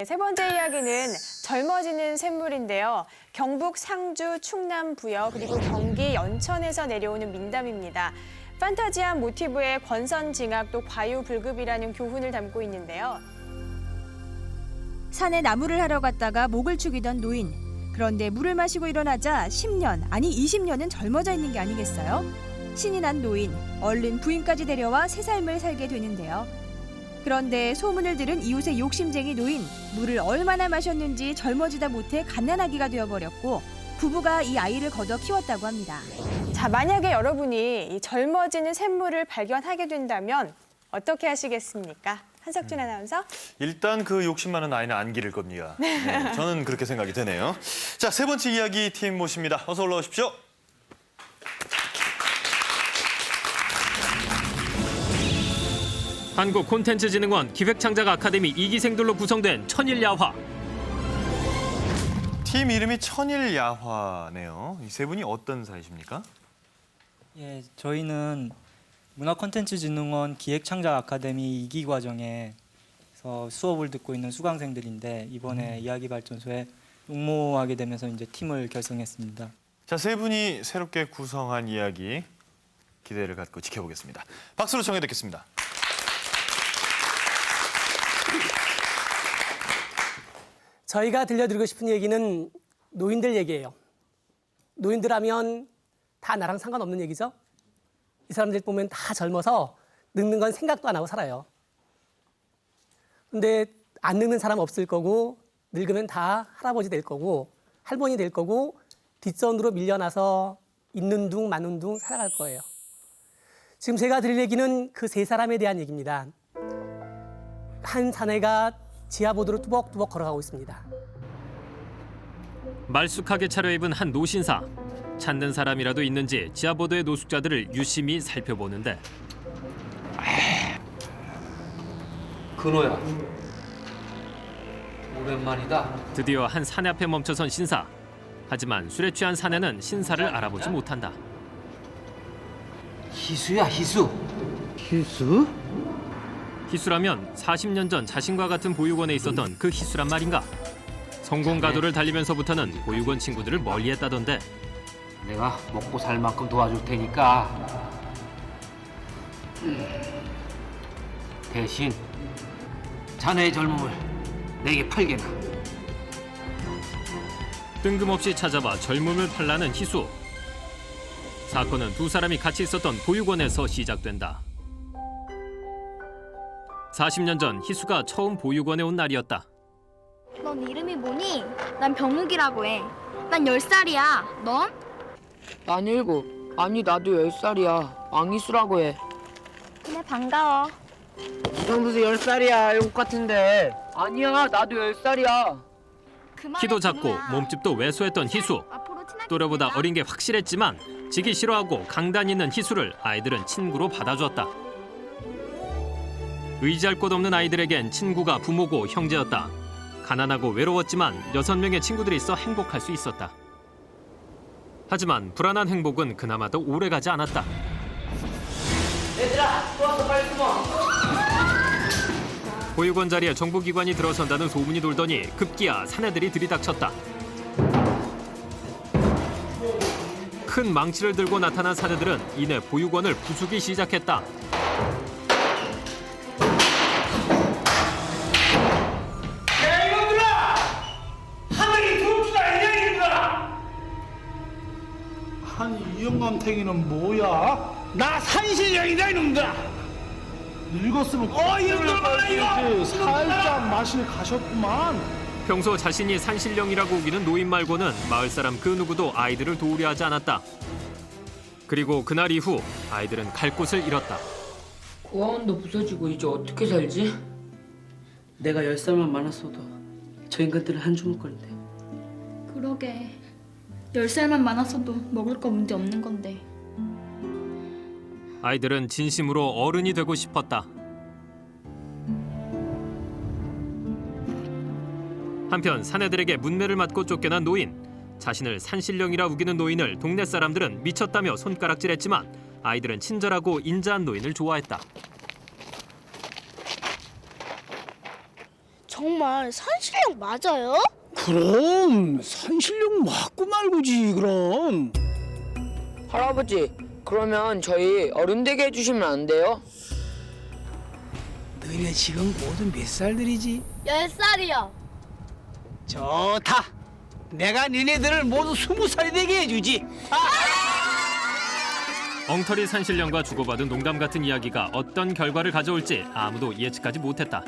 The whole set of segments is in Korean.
세 번째 이야기는 젊어지는 샘물인데요. 경북 상주, 충남 부여 그리고 경기 연천에서 내려오는 민담입니다. 판타지한 모티브의 권선징악 또 과유불급이라는 교훈을 담고 있는데요. 산에 나무를 하러 갔다가 목을 축이던 노인. 그런데 물을 마시고 일어나자 10년, 아니 20년은 젊어져 있는 게 아니겠어요? 신이 난 노인, 얼른 부인까지 데려와 새 삶을 살게 되는데요. 그런데 소문을 들은 이웃의 욕심쟁이 노인, 물을 얼마나 마셨는지 젊어지다 못해 갓난아기가 되어버렸고 부부가 이 아이를 걷어 키웠다고 합니다. 자, 만약에 여러분이 이 젊어지는 샘물을 발견하게 된다면 어떻게 하시겠습니까? 한석준 아나운서. 일단 그 욕심 많은 아이는 안 기를 겁니다. 네, 저는 그렇게 생각이 되네요. 자, 세 번째 이야기 팀 모십니다. 어서 올라오십시오. 한국콘텐츠진흥원 기획창작 아카데미 2기생들로 구성된 천일야화. 팀 이름이 천일야화네요. 이 세 분이 어떤 사이십니까? 예, 저희는 문화콘텐츠진흥원 기획창작 아카데미 2기 과정에서 수업을 듣고 있는 수강생들인데 이번에 이야기 발전소에 응모하게 되면서 이제 팀을 결성했습니다. 자, 세 분이 새롭게 구성한 이야기 기대를 갖고 지켜보겠습니다. 박수로 청해 듣겠습니다. 저희가 들려드리고 싶은 얘기는 노인들 얘기예요. 노인들 하면 다 나랑 상관없는 얘기죠. 이 사람들 보면 다 젊어서 늙는 건 생각도 안 하고 살아요. 근데 안 늙는 사람 없을 거고 늙으면 다 할아버지 될 거고 할머니 될 거고 뒷선으로 밀려나서 있는 둥 마는 둥 살아갈 거예요. 지금 제가 드릴 얘기는 그 세 사람에 대한 얘기입니다. 한 사내가 지하보도로 뚜벅뚜벅 걸어가고 있습니다. 말쑥하게 차려입은 한 노신사. 찾는 사람이라도 있는지 지하보도의 노숙자들을 유심히 살펴보는데 근호야, 오랜만이다. 드디어 한 사내 앞에 멈춰선 신사. 하지만 술에 취한 사내는 신사를 알아보지 못한다. 희수야, 희수. 희수? 희수라면 40년 전 자신과 같은 보육원에 있었던 그 희수란 말인가? 성공가도를 달리면서부터는 보육원 친구들을 멀리했다던데 내가 먹고 살 만큼 도와줄 테니까 대신 자네의 젊음을 내게 팔게나. 뜬금없이 찾아와 젊음을 팔라는 희수. 사건은 두 사람이 같이 있었던 보육원에서 시작된다. 40년 전 희수가 처음 보육원에 온 날이었다. 넌 이름이 뭐니? 난 병욱이라고 해. 난 10살이야. 넌? 난 7. 아니 나도 10살이야. 왕희수라고 해. 그래 반가워. 넌 무슨 10살이야. 7 같은데. 아니야 나도 10살이야. 키도 작고 몸집도 왜소했던 희수. 또래보다 어린 게 확실했지만 지기 싫어하고 강단 있는 희수를 아이들은 친구로 받아주었다. 의지할 곳 없는 아이들에겐 친구가 부모고 형제였다. 가난하고 외로웠지만 6명의 친구들이 있어 행복할 수 있었다. 하지만 불안한 행복은 그나마도 오래가지 않았다. 얘들아, 또 빨리 숨어. 보육원 자리에 정부기관이 들어선다는 소문이 돌더니 급기야 사내들이 들이닥쳤다. 큰 망치를 들고 나타난 사내들은 이내 보육원을 부수기 시작했다. 아니 이 영감탱이는 뭐야? 나 산신령이다 이놈들아. 늙었으면 이놈들 봐라 이거. 살짝 마실 가셨구만. 평소 자신이 산신령이라고 우기는 노인 말고는 마을 사람 그 누구도 아이들을 도우려 하지 않았다. 그리고 그날 이후 아이들은 갈 곳을 잃었다. 고아원도 부서지고 이제 어떻게 살지? 내가 10살만 많았어도 저 인간들은 한 주먹거리인데. 그러게. 10살만 많았어도 먹을 거 문제 없는 건데. 아이들은 진심으로 어른이 되고 싶었다. 한편 사내들에게 문매를 맞고 쫓겨난 노인. 자신을 산신령이라 우기는 노인을 동네 사람들은 미쳤다며 손가락질했지만 아이들은 친절하고 인자한 노인을 좋아했다. 정말 산신령 맞아요? 그럼 산신령 맞고 말고지 그럼. 할아버지, 그러면 저희 어른 되게 해주시면 안 돼요? 너희네 지금 모두 몇 살들이지? 10살이요. 좋다. 내가 니네들을 모두 20살이 되게 해주지. 엉터리 산신령과 주고받은 농담 같은 이야기가 어떤 결과를 가져올지 아무도 예측하지 못했다.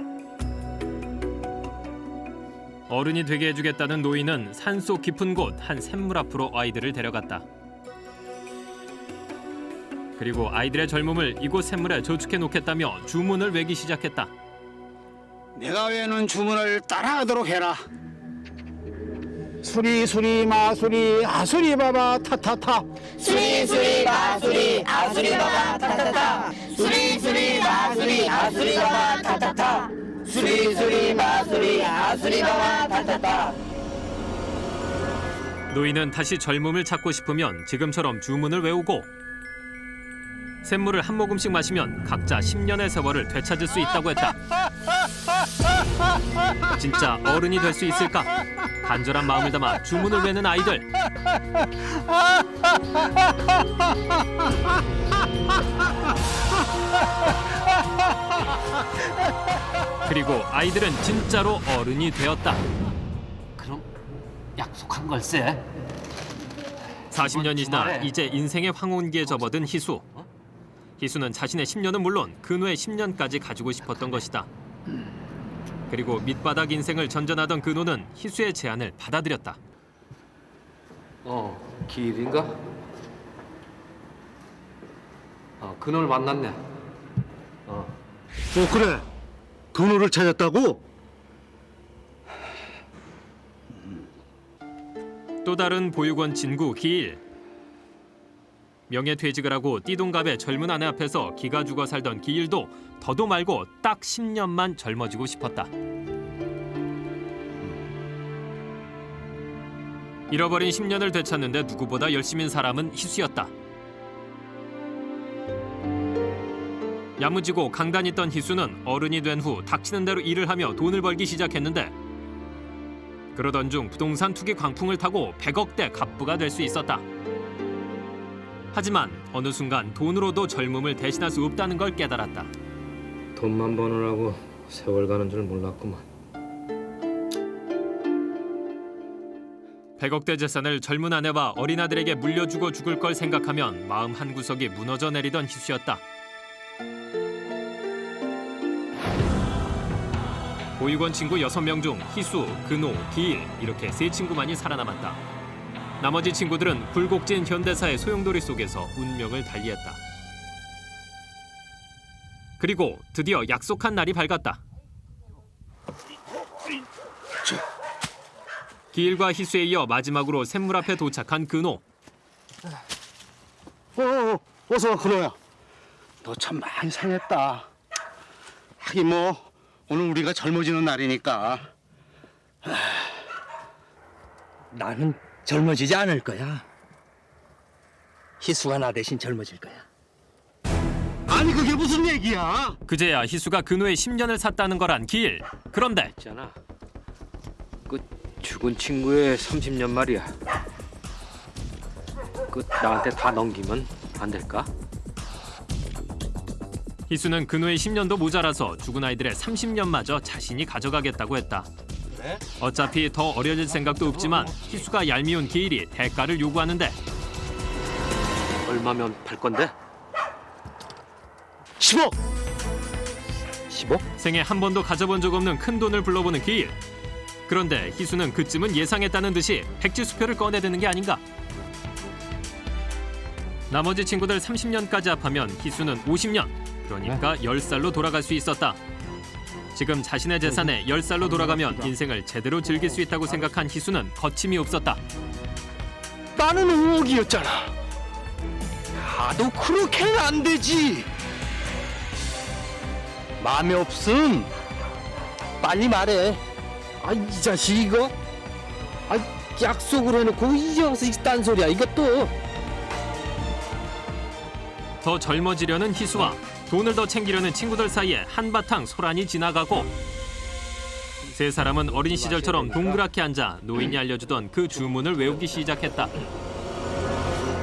어른이 되게 해주겠다는 노인은 산속 깊은 곳 한 샘물 앞으로 아이들을 데려갔다. 그리고 아이들의 젊음을 이곳 샘물에 저축해 놓겠다며 주문을 외기 시작했다. 내가 외는 주문을 따라하도록 해라. 수리 수리 마수리 아수리 바바 타타타. 수리 수리 마수리 아수리 바바 타타타. 수리 수리 마수리 아수리 바바 타타타. 수리 수리 마수리 아수리 바바 타타타. 노인은 다시 젊음을 찾고 싶으면 지금처럼 주문을 외우고 샘물을 한 모금씩 마시면 각자 10년의 세월을 되찾을 수 있다고 했다. 진짜 어른이 될 수 있을까? 간절한 마음을 담아 주문을 외는 아이들. 그리고 아이들은 진짜로 어른이 되었다. 그럼 약속한 걸세. 40년이 지나 이제 인생의 황혼기에 접어든 희수. 희수는 자신의 10년은 물론 근호의 10년까지 가지고 싶었던 것이다. 그리고 밑바닥 인생을 전전하던 근호는 희수의 제안을 받아들였다. 기일인가? 그놈을 만났네. 그래. 근호를 찾았다고? 또 다른 보육원 진구 기일. 명예퇴직을 하고 띠동갑의 젊은 아내 앞에서 기가 죽어 살던 기일도 더도 말고 딱 10년만 젊어지고 싶었다. 잃어버린 10년을 되찾는데 누구보다 열심인 사람은 희수였다. 야무지고 강단 있던 희수는 어른이 된 후 닥치는 대로 일을 하며 돈을 벌기 시작했는데 그러던 중 부동산 투기 광풍을 타고 100억대 갑부가 될 수 있었다. 하지만 어느 순간 돈으로도 젊음을 대신할 수 없다는 걸 깨달았다. 돈만 버느라고 세월 가는 줄 몰랐구만. 100억대 재산을 젊은 아내와 어린 아들에게 물려주고 죽을 걸 생각하면 마음 한구석이 무너져 내리던 희수였다. 보육원 친구 6명 중 희수, 근호, 기일 이렇게 3친구만이 살아남았다. 나머지 친구들은 굴곡진 현대사의 소용돌이 속에서 운명을 달리했다. 그리고 드디어 약속한 날이 밝았다. 기일과 희수에 이어 마지막으로 샘물 앞에 도착한 근호. 어서 와, 근호야. 너 참 많이 상했다. 하긴 뭐 오늘 우리가 젊어지는 날이니까. 나는 젊어지지 않을 거야. 희수가 나 대신 젊어질 거야. 아니 그게 무슨 얘기야? 그제야 희수가 근호의 10년을 샀다는 거란 기일. 그런데 있잖아. 그 죽은 친구의 30년 말이야. 그 나한테 다 넘기면 안 될까? 희수는 근호의 10년도 모자라서 죽은 아이들의 30년마저 자신이 가져가겠다고 했다. 어차피 더 어려질 생각도 없지만 희수가 얄미운 기일이 대가를 요구하는데 얼마면 팔 건데? 10억! 10억? 생애 한 번도 가져본 적 없는 큰 돈을 불러보는 기일. 그런데 희수는 그쯤은 예상했다는 듯이 백지수표를 꺼내드는 게 아닌가. 나머지 친구들 30년까지 합하면 희수는 50년, 그러니까 10살로 돌아갈 수 있었다. 지금 자신의 재산에 10살로 돌아가면 인생을 제대로 즐길 수 있다고 생각한 희수는 거침이 없었다. 나는 5억이었잖아. 하도 그렇게는 안 되지. 마음에 없음 빨리 말해. 이 자식 이거? 약속을 해놓고 이제 와서 딴소리야 이것도. 더 젊어지려는 희수와 돈을 더 챙기려는 친구들 사이에 한바탕 소란이 지나가고 세 사람은 어린 시절처럼 동그랗게 앉아 노인이 알려주던 그 주문을 외우기 시작했다.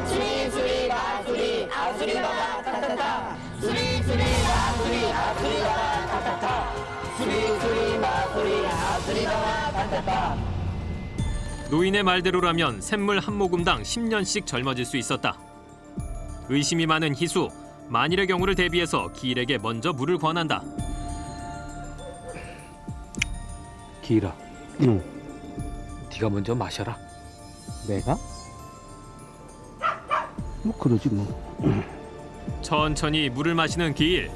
수리 수리 마수리 아수리 바바 타타타 수리 수리 마수리 아수리 바바 타타타 수리 수리 마수리 아수리 바바 타타타. 노인의 말대로라면 샘물 한 모금당 10년씩 젊어질 수 있었다. 의심이 많은 희수, 만일의 경우를 대비해서 기일에게 먼저 물을 권한다. 기일아, 응. 네가 먼저 마셔라. 내가? 뭐 그러지 뭐. 천천히 물을 마시는 기일.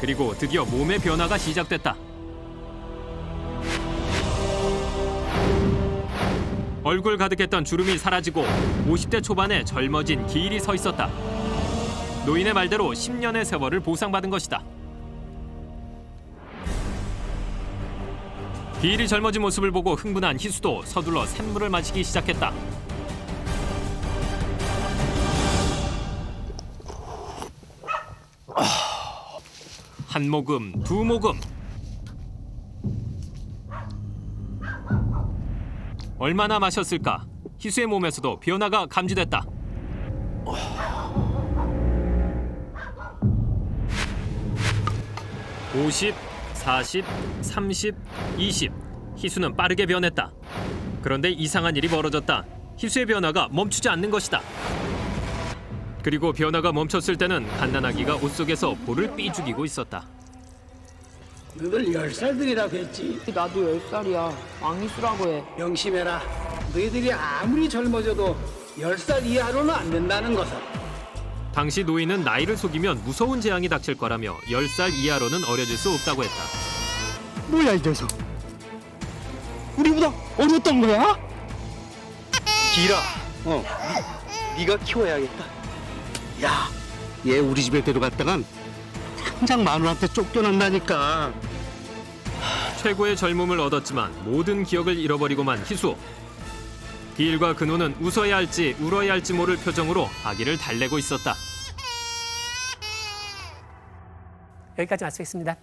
그리고 드디어 몸의 변화가 시작됐다. 얼굴 가득했던 주름이 사라지고 50대 초반에 젊어진 기일이 서 있었다. 노인의 말대로 10년의 세월을 보상받은 것이다. 기일이 젊어진 모습을 보고 흥분한 희수도 서둘러 샘물을 마시기 시작했다. 한 모금, 두 모금. 얼마나 마셨을까? 희수의 몸에서도 변화가 감지됐다. 50, 40, 30, 20. 희수는 빠르게 변했다. 그런데 이상한 일이 벌어졌다. 희수의 변화가 멈추지 않는 것이다. 그리고 변화가 멈췄을 때는 갓난아기가 옷 속에서 볼을 삐죽이고 있었다. 너희들 10살들이라고 했지. 나도 10살이야. 왕희수라고 해. 명심해라. 너희들이 아무리 젊어져도 10살 이하로는 안 된다는 것을. 당시 노인은 나이를 속이면 무서운 재앙이 닥칠 거라며 10살 이하로는 어려질 수 없다고 했다. 뭐야 이 녀석. 우리보다 어렸던 거야? 기일아, 네가 키워야겠다. 야, 얘 우리 집에 데려갔다간 당장 마누라한테 쫓겨난다니까. 최고의 젊음을 얻었지만 모든 기억을 잃어버리고만 희수. 기일과 근호는 웃어야 할지 울어야 할지 모를 표정으로 아기를 달래고 있었다. 여기까지 마치겠습니다.